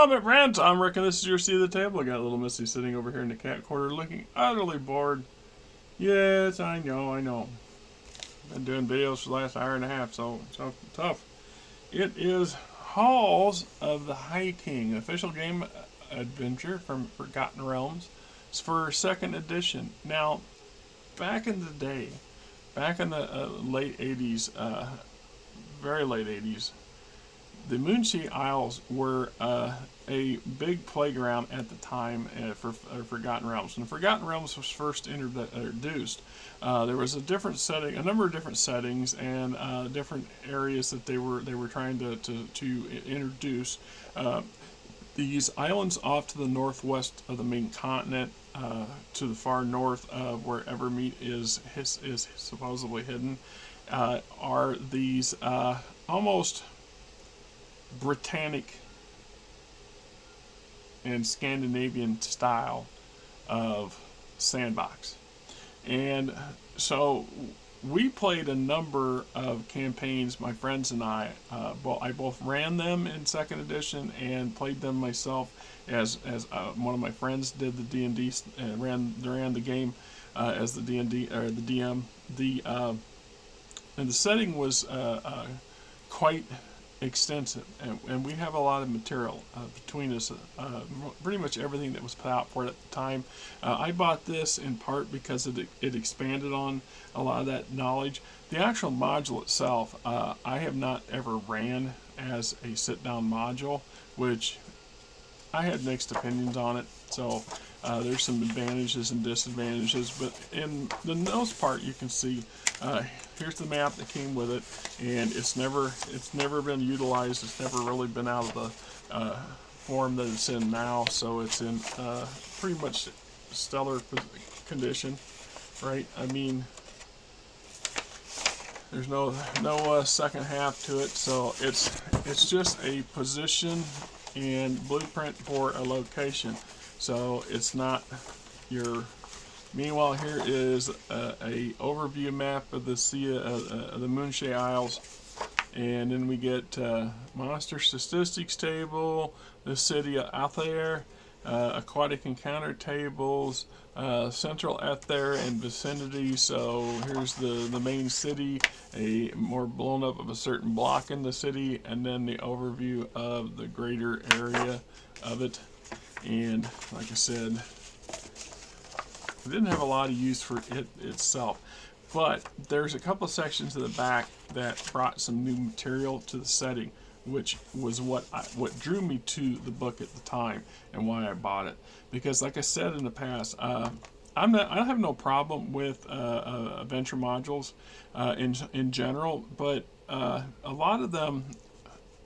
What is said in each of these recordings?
Summit Rant. I'm Rick, and this is your seat at the table. I got little Missy sitting over here in the cat corner looking utterly bored. Yes, I know. Been doing videos for the last hour and a half, so tough. It is Halls of the High King, an official game adventure from Forgotten Realms. It's for second edition. Now, back in the day, back in the late 80s, very late 80s, the Moonsea Isles were a big playground at the time for Forgotten Realms. When Forgotten Realms was first introduced, there was a number of different settings, and different areas that they were trying to introduce. These islands off to the northwest of the main continent, to the far north of where Evermeet is supposedly hidden, are these almost Britannic and Scandinavian style of sandbox. And so we played a number of campaigns, my friends and I. I both ran them in second edition and played them myself as one of my friends did the D&D and ran the game as the D&D or the DM. And the setting was quite extensive, and we have a lot of material between us, pretty much everything that was put out for it at the time. I bought this in part because it expanded on a lot of that knowledge. The actual module itself, I have not ever ran as a sit-down module, which I had mixed opinions on it. So there's some advantages and disadvantages, but in the most part, you can see here's the map that came with it, and it's never been utilized. It's never really been out of the form that it's in now. So it's in pretty much stellar condition, right? I mean, there's no second half to it, so it's just a position and blueprint for a location. So it's not your. Meanwhile, here is a overview map of the the Moonsea Isles, and then we get monster statistics table, the city of Althair, aquatic encounter tables, central Althair and vicinity. So here's the main city, a more blown up of a certain block in the city, and then the overview of the greater area of it. And like I said, it didn't have a lot of use for it itself, but there's a couple of sections at the back that brought some new material to the setting, which was what drew me to the book at the time and why I bought it. Because, like I said in the past, I have no problem with adventure modules in general, but a lot of them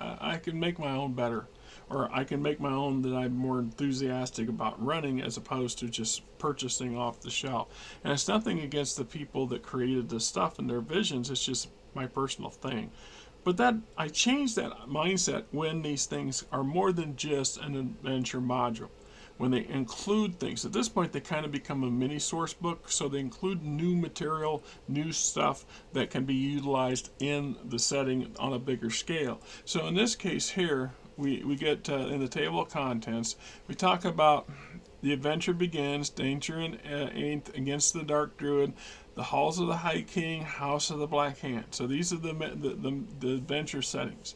I can make my own better, or I can make my own that I'm more enthusiastic about running as opposed to just purchasing off the shelf. And it's nothing against the people that created this stuff and their visions. It's just my personal thing. But that I changed that mindset when these things are more than just an adventure module. When they include things, at this point they kind of become a mini source book, so they include new material, new stuff that can be utilized in the setting on a bigger scale. So in this case here, we get in the table of contents, we talk about the adventure begins, danger in Ainth against the Dark Druid, the Halls of the High King, House of the Black Hand. So these are the adventure settings.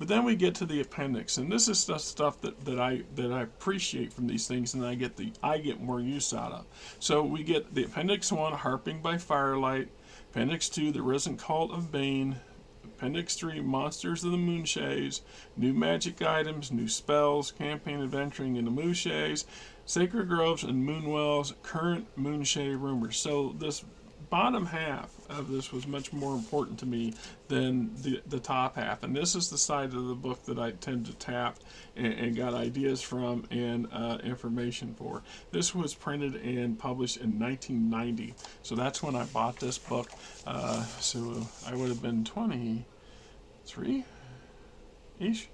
But then we get to the appendix, and this is the stuff that I appreciate from these things, and I get more use out of. So we get the appendix 1, Harping by Firelight, appendix 2, the Risen Cult of Bane, appendix 3, Monsters of the Moonshaes, new magic items, new spells, campaign adventuring in the Moonshaes, Sacred Groves and Moonwells, current Moonshae rumors. So this bottom half of this was much more important to me than the top half, and this is the side of the book that I tend to tap and got ideas from and information for. This was printed and published in 1990, so that's when I bought this book. So I would have been 23 ish.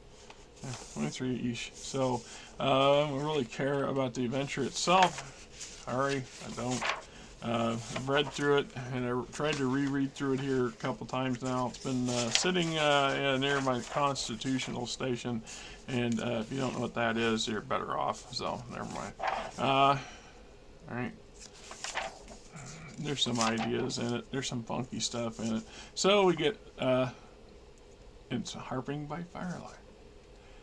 23-ish. So I don't really care about the adventure itself. Sorry, I don't. I've read through it, and I tried to reread through it here a couple times now. It's been sitting near my constitutional station, and if you don't know what that is, you're better off. So never mind. All right. There's some ideas in it. There's some funky stuff in it. So we get it's Harping by Firelight.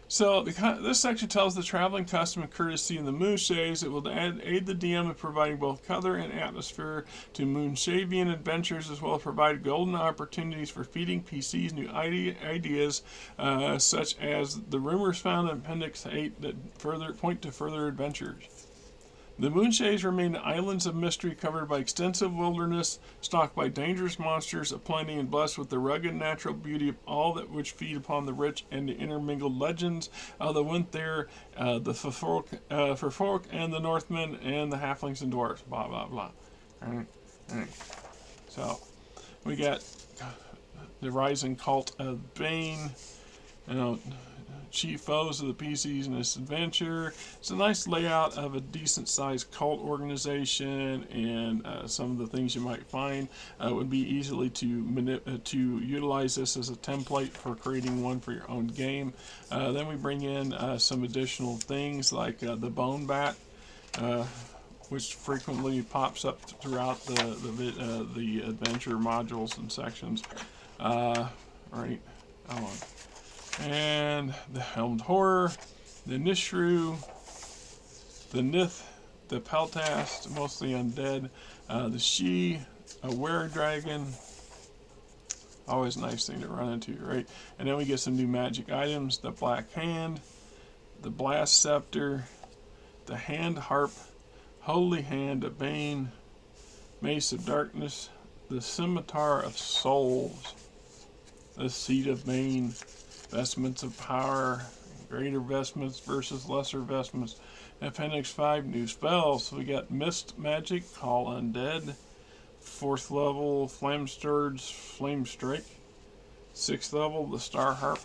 So this section tells the traveling custom and courtesy in the Moonshaves. It will aid the DM in providing both color and atmosphere to Moonshavian adventures, as well as provide golden opportunities for feeding PCs new ideas, such as the rumors found in Appendix 8 that further point to further adventures. The Moonshaves remain islands of mystery covered by extensive wilderness, stalked by dangerous monsters aplenty, and blessed with the rugged natural beauty of all that which feed upon the rich and the intermingled legends of the Winther, the Furfolk, and the Northmen, and the Halflings and Dwarves. Blah, blah, blah. All right. So, we got the rising cult of Bane, chief foes of the PCs in this adventure. It's a nice layout of a decent sized cult organization, and some of the things you might find would be easily to utilize this as a template for creating one for your own game. Then we bring in some additional things like the Bone Bat, which frequently pops up throughout the adventure modules and sections. Right. And the Helmed Horror, the Nishru, the Nith, the Peltast, mostly undead, the She, a Were-Dragon, always a nice thing to run into, right? And then we get some new magic items, the Black Hand, the Blast Scepter, the Hand Harp, Holy Hand of Bane, Mace of Darkness, the Scimitar of Souls, the Seat of Bane, Vestments of Power, Greater Vestments versus Lesser Vestments. Appendix 5, new spells. So we got Mist Magic, Call Undead. 4th level, Flame Scourge, Flame Strike. 6th level, the Star Harp.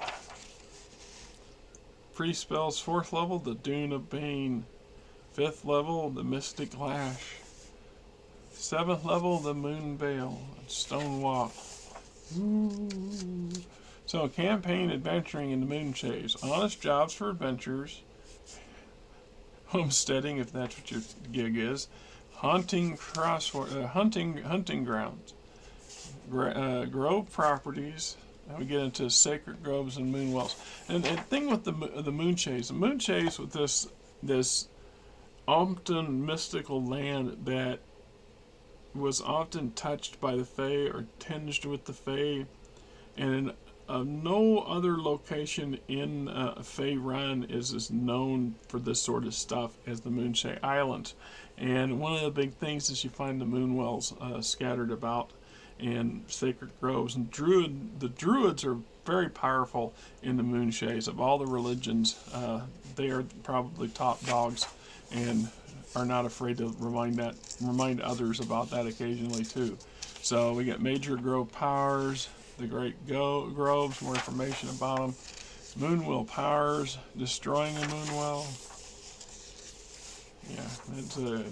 Pre-spells, 4th level, the Dune of Bane. 5th level, the Mystic Lash. 7th level, the Moon Veil. Stone Walk. Ooh. So, campaign adventuring in the Moonshaves. Honest jobs for adventurers. Homesteading, if that's what your gig is. Hunting grounds. Grove properties. Now we get into sacred groves and moonwells. And the thing with the Moonshaves with this often mystical land that was often touched by the Fae or tinged with the Fae, and no other location in Faerun is as known for this sort of stuff as the Moonshade Islands. And one of the big things is you find the moonwells scattered about and sacred groves. And the druids are very powerful in the Moonshaves. Of all the religions, they are probably top dogs, and are not afraid to remind others about that occasionally too. So we get major grove powers, the great groves, more information about them. Moonwell powers, destroying a moonwell. Yeah,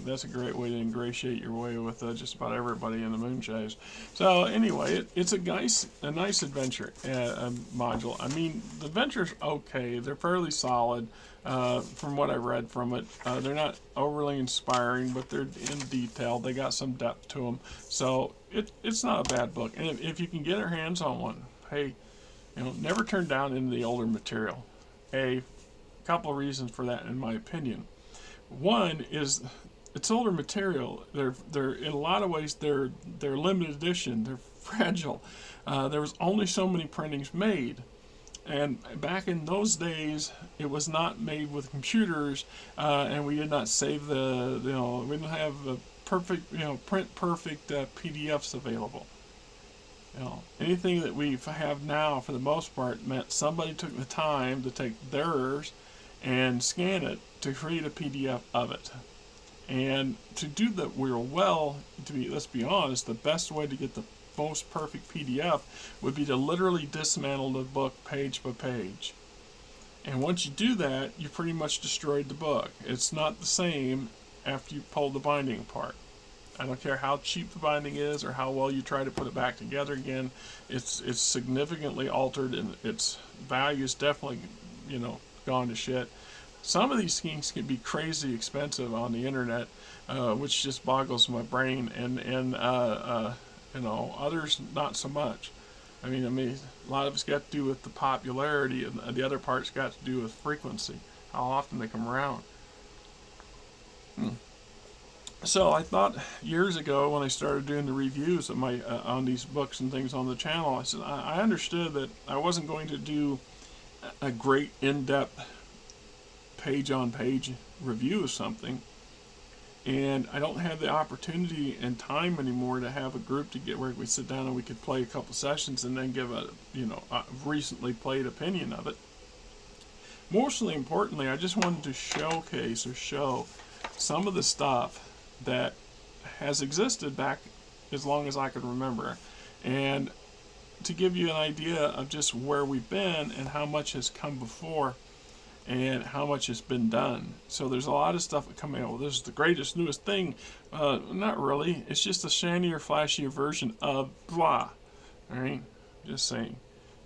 that's a great way to ingratiate your way with just about everybody in the Moonshaves. So anyway, it's a nice adventure module. I mean, the adventure's okay. They're fairly solid from what I read from it. They're not overly inspiring, but they're in detail. They got some depth to them. So it's not a bad book. And if you can get your hands on one, hey, never turn down into the older material. A couple of reasons for that, in my opinion. One is it's older material. They're in a lot of ways they're limited edition. They're fragile. There was only so many printings made, and back in those days it was not made with computers, and we did not save we didn't have the perfect print perfect PDFs available. Anything that we have now, for the most part, meant somebody took the time to take theirs and scan it to create a PDF of it. And to do that real well, let's be honest, the best way to get the most perfect PDF would be to literally dismantle the book page by page. And once you do that, you pretty much destroyed the book. It's not the same after you pull the binding apart. I don't care how cheap the binding is or how well you try to put it back together again. It's significantly altered, and its value's definitely, gone to shit. Some of these things can be crazy expensive on the internet, which just boggles my brain, and others not so much. I mean, a lot of it's got to do with the popularity, and the other part's got to do with frequency, how often they come around. So I thought years ago when I started doing the reviews of my on these books and things on the channel, I said I understood that I wasn't going to do a great in-depth page-on-page review of something, and I don't have the opportunity and time anymore to have a group to get where we sit down and we could play a couple sessions and then give a recently played opinion of it. Mostly importantly, I just wanted to showcase or show some of the stuff that has existed back as long as I can remember, and to give you an idea of just where we've been and how much has come before and how much has been done. So there's a lot of stuff coming out. Well, this is the greatest, newest thing. Not really. It's just a shinier, flashier version of blah. All right? Just saying.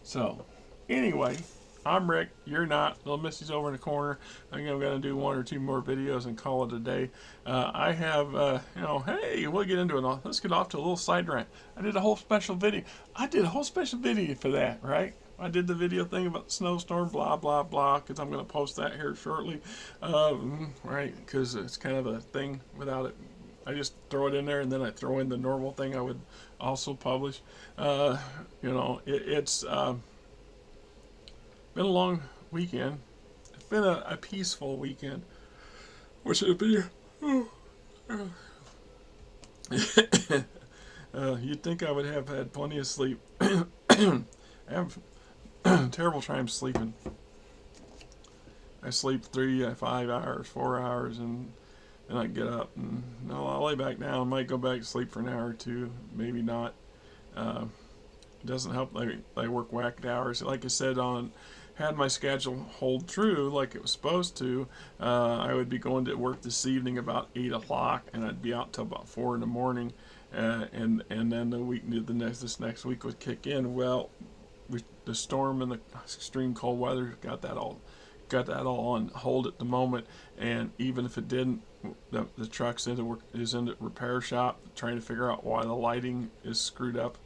So, anyway, I'm Rick. You're not. Little Missy's over in the corner. I think I'm going to do 1 or 2 more videos and call it a day. I have, hey, we'll get into it. Let's get off to a little side rant. I did a whole special video. For that, right? I did the video thing about the snowstorm, blah, blah, blah, because I'm going to post that here shortly. Right? Because it's kind of a thing without it. I just throw it in there, and then I throw in the normal thing I would also publish. It's been a long weekend. It's been a peaceful weekend, which would be. You'd think I would have had plenty of sleep. I have terrible time sleeping. I sleep 3, 5 hours, 4 hours, and then I get up and I'll lay back down. I might go back to sleep for an hour or two, maybe not. It doesn't help. I work whacked hours. Like I said, had my schedule hold true like it was supposed to, I would be going to work this evening about 8 o'clock, and I'd be out till about 4 in the morning, and then this next week would kick in. Well, the storm and the extreme cold weather got that all on hold at the moment, and even if it didn't, the truck's in the repair shop trying to figure out why the lighting is screwed up.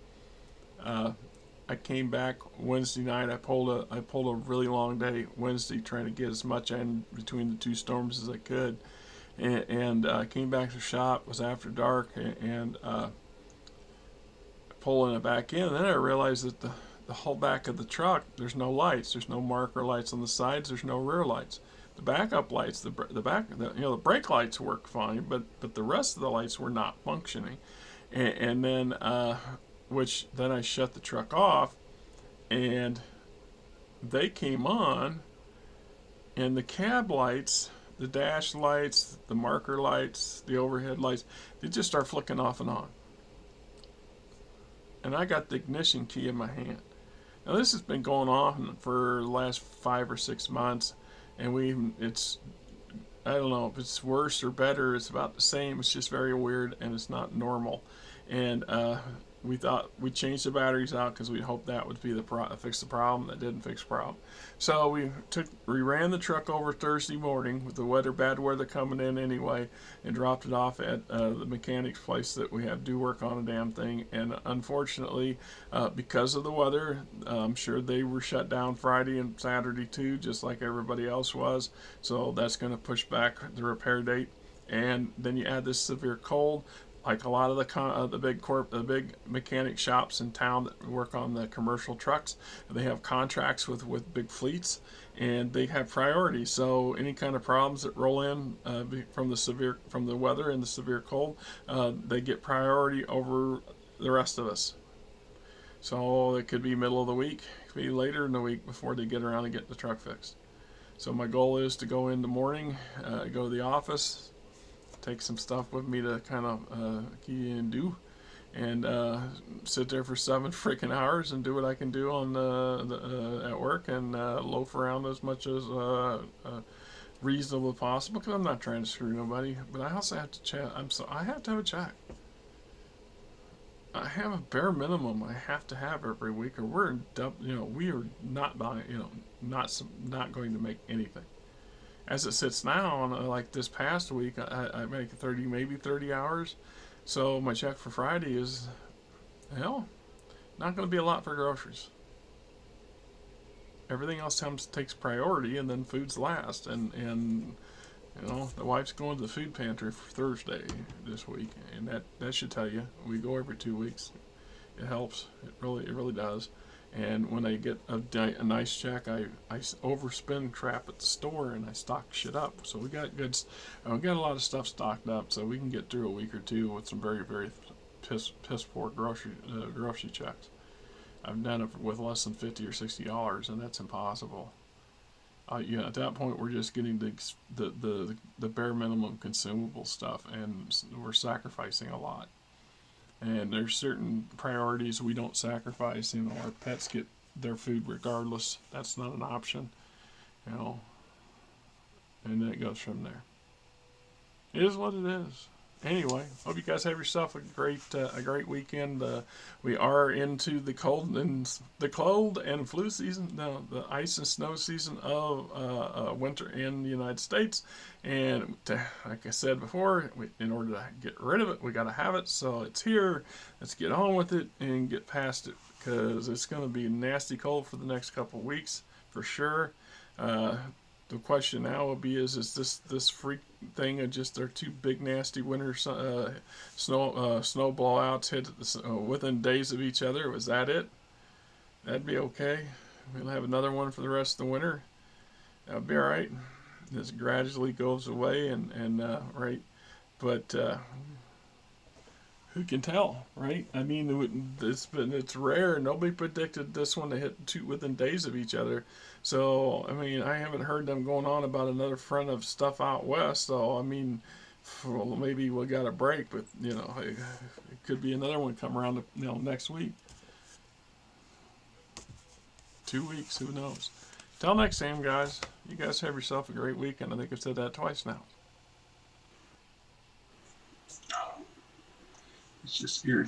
I came back Wednesday night. I pulled a really long day Wednesday trying to get as much in between the 2 storms as I could, and came back to the shop. It was after dark, and pulling it back in. And then I realized that the whole back of the truck, there's no lights. There's no marker lights on the sides. There's no rear lights. The backup lights, the brake lights work fine, but the rest of the lights were not functioning. And then which then I shut the truck off, and they came on, and the cab lights, the dash lights, the marker lights, the overhead lights, they just start flicking off and on. And I got the ignition key in my hand. Now this has been going on for the last 5 or 6 months, and I don't know if it's worse or better. It's about the same. It's just very weird, and it's not normal. And we thought we'd change the batteries out because we hoped that would be fix the problem. That didn't fix the problem. So we ran the truck over Thursday morning with the bad weather coming in anyway, and dropped it off at the mechanic's place that we have do work on a damn thing. And unfortunately, because of the weather, I'm sure they were shut down Friday and Saturday too, just like everybody else was. So that's going to push back the repair date. And then you add this severe cold. Like a lot of the big mechanic shops in town that work on the commercial trucks, they have contracts with big fleets, and they have priority. So any kind of problems that roll in from the weather and the severe cold, they get priority over the rest of us. So it could be middle of the week, it could be later in the week before they get around to get the truck fixed. So my goal is to go in the morning, go to the office, take some stuff with me to kind of key and do, and sit there for 7 freaking hours and do what I can do on at work, and loaf around as much as reasonably possible, because I'm not trying to screw nobody. But I also have to check. I have to have a check. I have a bare minimum I have to have every week, or we're we are not buying, not going to make anything. As it sits now, like this past week, I make 30, maybe 30 hours. So my check for Friday is, hell, not going to be a lot for groceries. Everything else takes priority, and then food's last. And the wife's going to the food pantry for Thursday this week, and that should tell you. We go every 2 weeks. It helps. It really does. And when I get a nice check, I overspend crap at the store and I stock shit up. So we got we got a lot of stuff stocked up, so we can get through a week or two with some very very piss poor grocery checks. I've done it with less than $50 or $60, and that's impossible. At that point, we're just getting the bare minimum consumable stuff, and we're sacrificing a lot. And there's certain priorities we don't sacrifice. Our pets get their food regardless. That's not an option. And then it goes from there. It is what it is. Anyway, hope you guys have yourself a great weekend. We are into the cold and flu season, no, the ice and snow season of winter in the United States. And like I said before, in order to get rid of it, we got to have it. So it's here. Let's get on with it and get past it, because it's going to be nasty cold for the next couple of weeks for sure. The question now will be: is this freak thing of just their two big nasty winter snow blowouts hit within days of each other? Was that it? That'd be okay. We'll have another one for the rest of the winter. That'll be all right. This gradually goes away, and right, but who can tell, right? I mean, it's rare. Nobody predicted this one to hit two within days of each other. So, I mean, I haven't heard them going on about another front of stuff out west. So, I mean, well, maybe we got a break, but it could be another one come around, next week, 2 weeks, who knows? Till next time, guys. You guys have yourself a great weekend. I think I've said that twice now. It's just irritating.